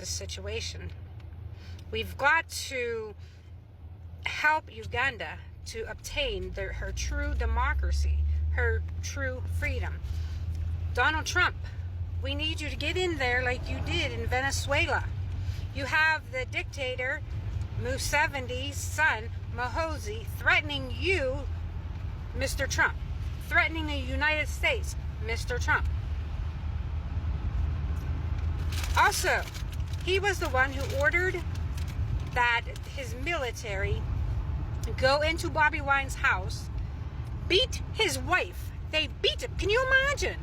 this situation. We've got to help Uganda to obtain her true democracy, her true freedom. Donald Trump, we need you to get in there like you did in Venezuela. You have the dictator Museveni's son, Muhoozi, threatening you, Mr. Trump, threatening the United States, Mr. Trump. Also, he was the one who ordered that his military go into Bobi Wine's house, beat his wife. They beat him. Can you imagine?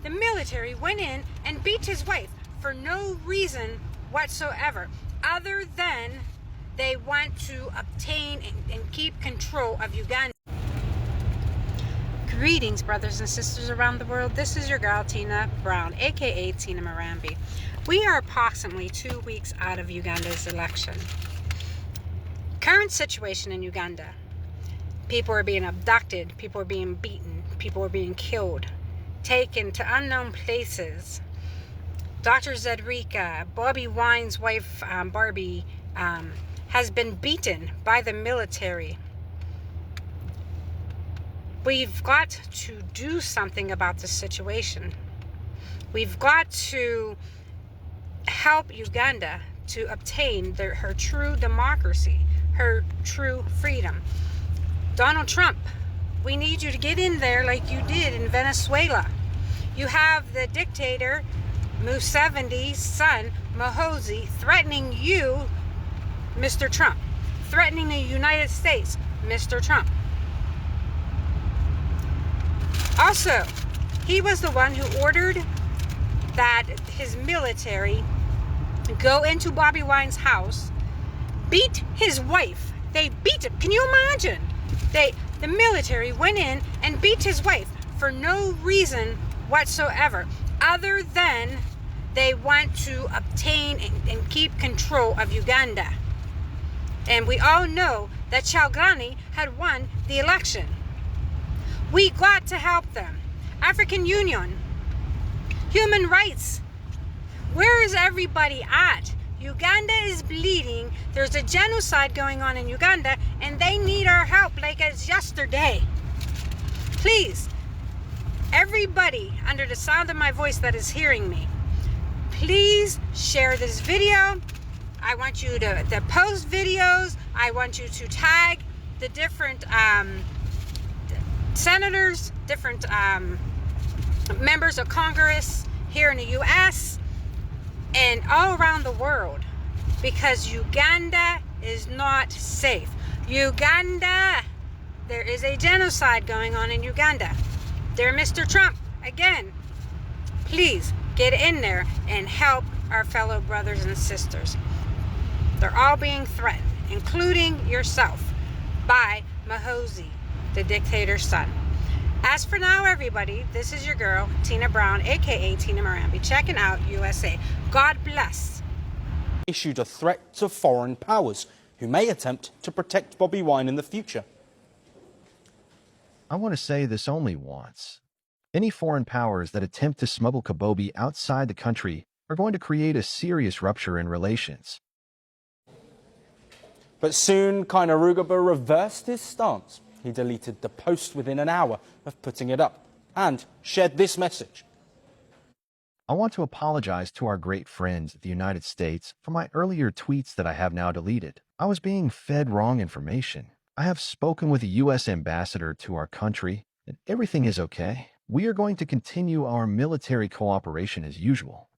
The military went in and beat his wife for no reason whatsoever, other than they want to obtain and keep control of Uganda. Greetings, brothers and sisters around the world. This is your girl, Tina Brown, aka Tina Marambi. We are approximately 2 weeks out of Uganda's election. Current situation in Uganda. People are being abducted, people are being beaten, people are being killed, taken to unknown places. Dr. Zedrika, Bobi Wine's wife, Barbie, has been beaten by the military. We've got to do something about this situation. We've got to help Uganda to obtain her true democracy, her true freedom. Donald Trump, we need you to get in there like you did in Venezuela. You have the dictator Museveni's son, Muhoozi, threatening you, Mr. Trump, threatening the United States, Mr. Trump. Also, he was the one who ordered that his military go into Bobi Wine's house, beat his wife. They beat him. Can you imagine? The military went in and beat his wife for no reason whatsoever, other than they want to obtain and keep control of Uganda. And we all know that Chalgani had won the election. We got to help them. African Union, human rights. Where is everybody at? Uganda is bleeding. There's a genocide going on in Uganda, and they need our help like it's yesterday. Please, everybody under the sound of my voice that is hearing me, please share this video. I want you to post videos. I want you to tag the different senators, different members of Congress here in the U.S. and all around the world, because Uganda is not safe. Uganda, there is a genocide going on in Uganda. There, Mr. Trump, again, please get in there and help our fellow brothers and sisters. They're all being threatened, including yourself, by Muhoozi, the dictator's son. As for now, everybody, this is your girl, Tina Brown, aka Tina Marambi, checking out USA. God bless. Issued a threat to foreign powers who may attempt to protect Bobi Wine in the future. I want to say this only once. Any foreign powers that attempt to smuggle Bobi outside the country are going to create a serious rupture in relations. But soon, Kainerugaba reversed his stance. He deleted the post within an hour of putting it up and shared this message. I want to apologize to our great friends at the United States for my earlier tweets that I have now deleted. I was being fed wrong information. I have spoken with the U.S. ambassador to our country, and everything is okay. We are going to continue our military cooperation as usual.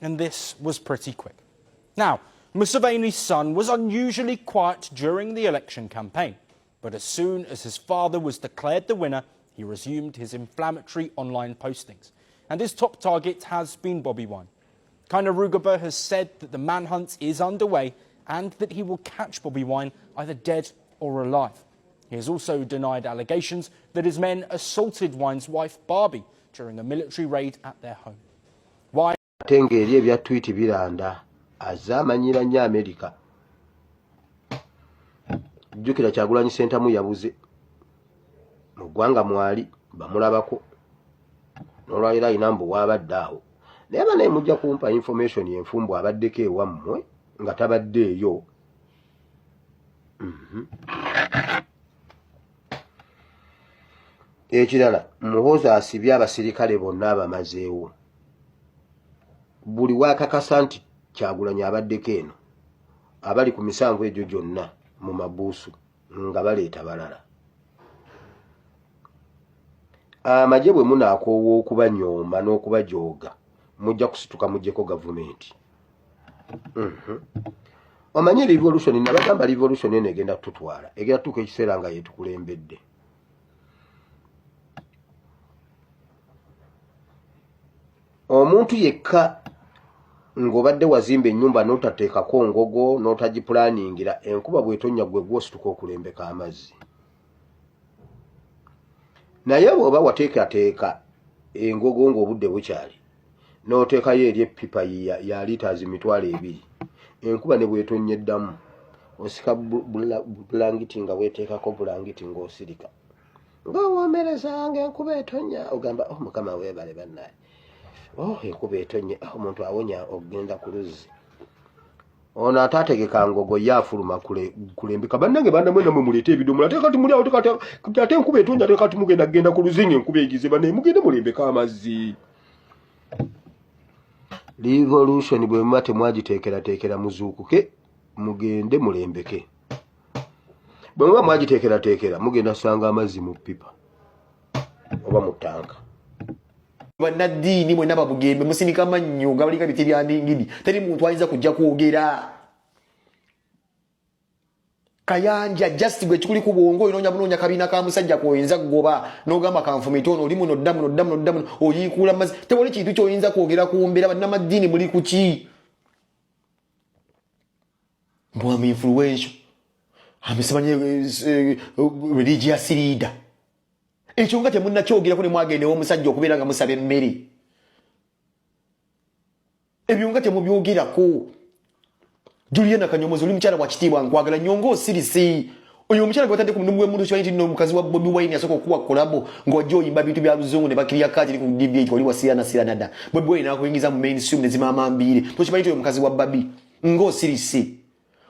And this was pretty quick. Now, Museveni's son was unusually quiet during the election campaign, but as soon as his father was declared the winner, he resumed his inflammatory online postings. And his top target has been Bobi Wine. Kainerugaba has said that the manhunt is underway and that he will catch Bobi Wine either dead or alive. He has also denied allegations that his men assaulted Wine's wife, Barbie, during a military raid at their home. Wine azamanyira nnyo America. Jjukira Kyagulanyi Ssentamu yabuze mu ggwanga mwali bamulabako n'olwaliro ayina mbu waabadde awo naye banaye mujja kumpa information yenfumbu abaddeko ewammwe nga tabaddeeyo. Ekirala, Muhoozi asibye abasirikale bonna abamazeewo. Buli waakakasa nti Kyagulanyi abaddeko eno, abali ku misanvu egyo gyonna mu mabuusu nga baleeta balala. Amagye bwe munaakoowa okubanyooma n'okubajooga, mujja kusituka mujjeko gavumenti. Omanyi revolution, nabagamba revolution eno egenda tutwala, egenda tutuuka ekiseera nga yetukulembedde. Omuntu yekka ng'obadde wazimba ennyumba n'otateekako ngogo n'otagipulaningira, enkuba bw'etonnya gwe gw'osituka okulembeka amazzi. Naye bw'oba wateekateeka engogo ng'obudde bukyali n'oteekayo eri eppipa ya liiters 2,000, enkuba ne bw'etonnya eddamu osika bulangiti nga weeteekako bulangiti ng'osirika ng'owoomerezanga enkuba etonnya, ogamba Mukama weebale bannaye, enkuba etonnya, omuntu awonya ogenda ku luzzi. Ono ataategeka ngogo ye afuluma kulembeka. Bannange bandamwe namwe muleete ebidomola, ate kati muli awo ate enkuba etonnya, ate kati mugenda ku luzinga enkuba egize, bannaye mugende mulembeka amazzi. Revolution bwe muba temwagiteekerateekera muzuukuke mugende mulembeke. Bwe muba mwagiteekerateekera mugenda sanga amazzi mu ppipa oba mu ttanka. Bannaddiini mwenna babugembe musinika mannyo nga balinga biti bya ndingidi, teri muntu ayinza kujja kwogera. Kayanja just gwe kikuli ku bwongo bunoonya kabina ka musajja k'oyinza kugoba n'ogamba kanfumita ono oli muno ddamu oyiikuula mazzi, tewali kintu ky'oyinza kwogera ku mbeera. Bannamaddiini muli ku ki? Mwami influential, amisimanye religious leader. Ekyo nga temunnakyogerako ne mwagendewo omusajja okubeera nga musaba emmere. Ebyo nga temubyogerako. Juliana Kanyomozi oli mukyala wa kitiibwa, nkwagala nnyo ng'osirise. Oyo omukyala gwe batadde ku mulimu gw'emmundu kimanyi nti nno omukazi wa Bobi Wine yasooka okukuba kolabo ng'ojja oyimba bintu bya luzungu ne bakirya kaati ku DBH oli wasirana dda. Bobi Wine akuyingiza mu mainstream ne zimaama mbiire. Tokimanyi nti oyo omukazi wa Babi ng'osirise.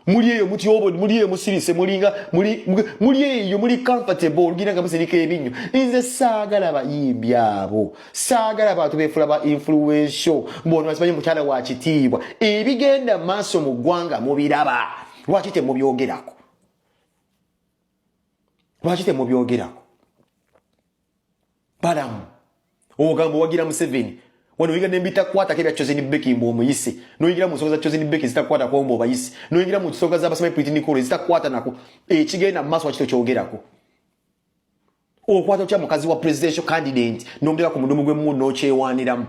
Muli eyo mutyobo, muli eyo musirise, muli eyo muli comfortable, olugina nga musirika ebinnyo. Nze saagala bayimbi abo, saagala abantu beefula ba influential, mbono basimanyi mukyala wa kitiibwa. Ebigenda maaso mu ggwanga mubiraba, lwaki temubyogerako? Lwaki temubyogerako? Balamu ogamba wagira Museveni wano yiga nembita kwata kebya Chosen Beki mbo omuyise no yigira mu nsonga za Chosen Beki zitakwata kwa mbo bayise no yigira mu nsonga za basame pretty Nicole zitakwata nako ekigenda maso wa kito kyogerako okwata kya mukazi wa presidential candidate nomdera ku mudumu gwe mu no kyewaniramu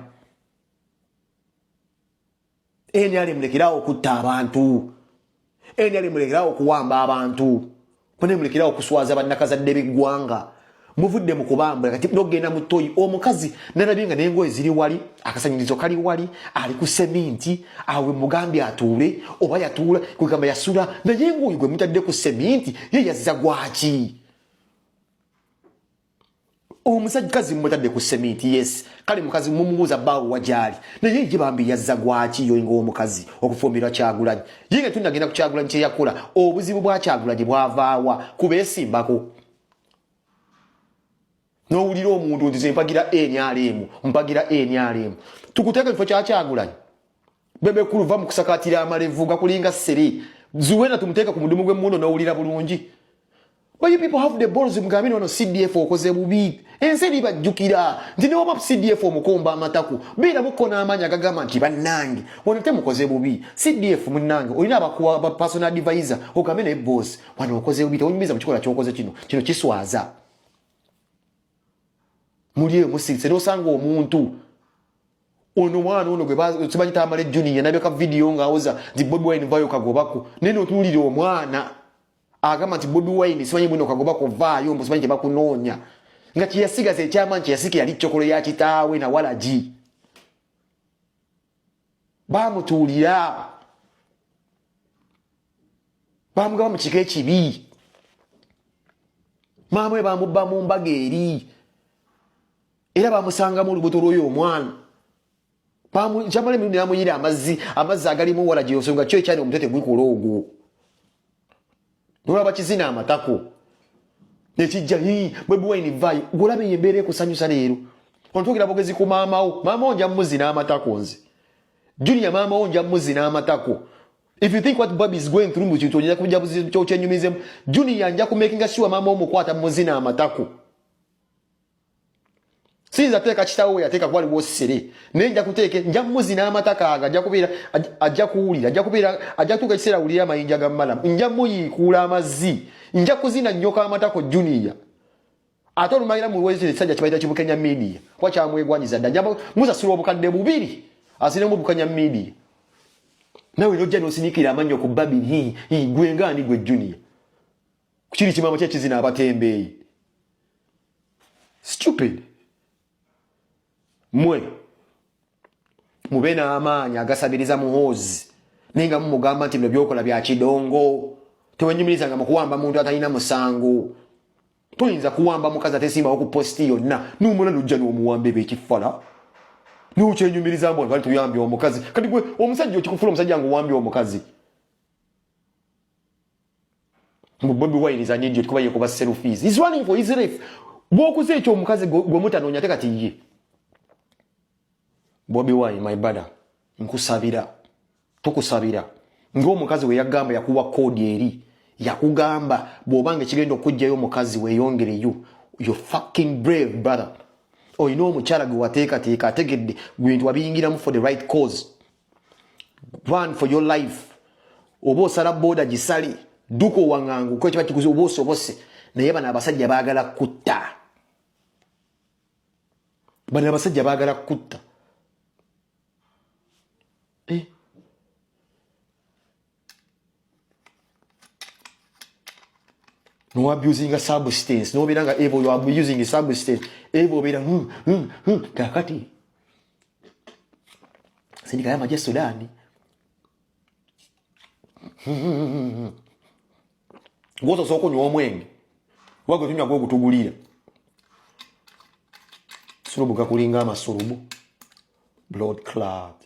ali mulekirawo kutta abantu ali mulekirawo kuwamba abantu pone mulekirawo kuswaza bannakaza debe gwanga muvudde mu kubambula kati nogenda mu toyi omukazi nalabinga nengo eziri wali akasanyirizo kali wali ali ku seminti awe mugambi atuule oba yatuula kugamba yasula naye ngo yigwe mutadde ku seminti ye yazza gwaki omusajjazi mutadde ku seminti yes kali mukazi mumubuza bawo wajali naye jibambi yazza gwaki yo ngo omukazi okufumbira Kyagulanyi yinga tunagenda ku Kyagulanyi kye yakola obuzibu bwa Kyagulanyi bwavaawa kubesimbako no uliro omuntu ndize mpagira mpagira NRM tukuteka kifo kya Kyagulanyi bebe kuluva mu kusakatira amalevu gakulinga seri zuwena tumuteka ku mudumu gwe muno no ulira bulungi. But you people have the balls mgamini wano CDF okoze bubi enseri bajukira ndine wama CDF omukomba amataku bera mukona amanya gagama nti bannange wonete mukoze bubi CDF munnange olina abakuwa ba personal advisor okamene boss wano okoze bubi tonyimiza mukikola kyokoze kino kiswaza muliye musitse no sanga omuntu ono mwana ono gwe tubanyita amale junior nabeka video ngaoza ndi Bobi Wine vayo kagobako neno tulire omwana agama nti Bobi Wine simanyi bwino kagobako vayo mbo simanyi bakunonya ngati yasigaze ekyama nti yasiki yali chokolo ya kitaawe na walaji bamutulira bamugaba mu kike kibi mamwe bamubba mu mbaga eri era bamusanga mu lubuto lw'oyo omwana pamu chamale mimi namuyira amazi agalimu wala gyosonga kyo cyane omutete gwikola ogwo nolaba kizina amatako nekijja Bobi Wine vai golabe yembere kusanyusa leero ontugira bogezi ku mama onja muzina amatako nze Junior mama onja muzina amatako. If you think what Bobi is going through with you, to kuja buzi chenyumize Junior anja ku making sure mama omukwata muzina amatako. Sinza teka kitawo yateka kwali wosere. Nenja kuteke nja muzina amataka ajja kubira ajja kuwulira ajja kubira ajja tuka kisera ulira mayinja ga mala. Nja muyi kula amazi. Nja kuzina nyoka amatako Junior. Atolu mayira mu wezi sajja kibaita kibukenya media. Kwacha amwegwanyiza ndanja muza suru obukadde bubiri. Asine mu bukanya media. Nawe no jano sinikira amanyo ku Babi hii gwenga ni gwe Junior. Kuchiri chimama kya kizina abatembe. Stupid. Mwe mubena amanya agasabiriza Muhoozi ninga mumugamba nti byokola bya kidongo tewenyumiriza nga mukuwamba muntu atalina musango toyinza kuwamba mukazi atesimba okuposti yonna numuna lujja n'omuwambe bekifala n'ukyenyumiriza mbo bali tuyambye omukazi kati gwe omusajja okikufula omusajja ngo wambye omukazi Bobi Wine za nyingi tukuba yekuba selfies is running for his life bokuze ekyo omukazi gwe mutanoonya tekati ye Bobi Wine my brother nkusabira tukusabira ng'omukazi we yagamba yakuwa kodi eri yakugamba bw'obanga kigenda okujjayo omukazi weeyongereyo you fucking brave brother oyina omukyala gwe wateekateeka ategedde gwintu wabiyingiramu for the right cause run for your life oba osala boda gisali duka owaŋŋangu ko kiba kikuzi oba osobose naye bano abasajja baagala kutta bano abasajja baagala kutta no abusing a substance no biranga ebo you are using a substance ebo bira kakati sindika ya maje Sudani ngozo soko nywa omwenge wago tunya gwo gutugulira surubuka kulinga amasulubu blood clot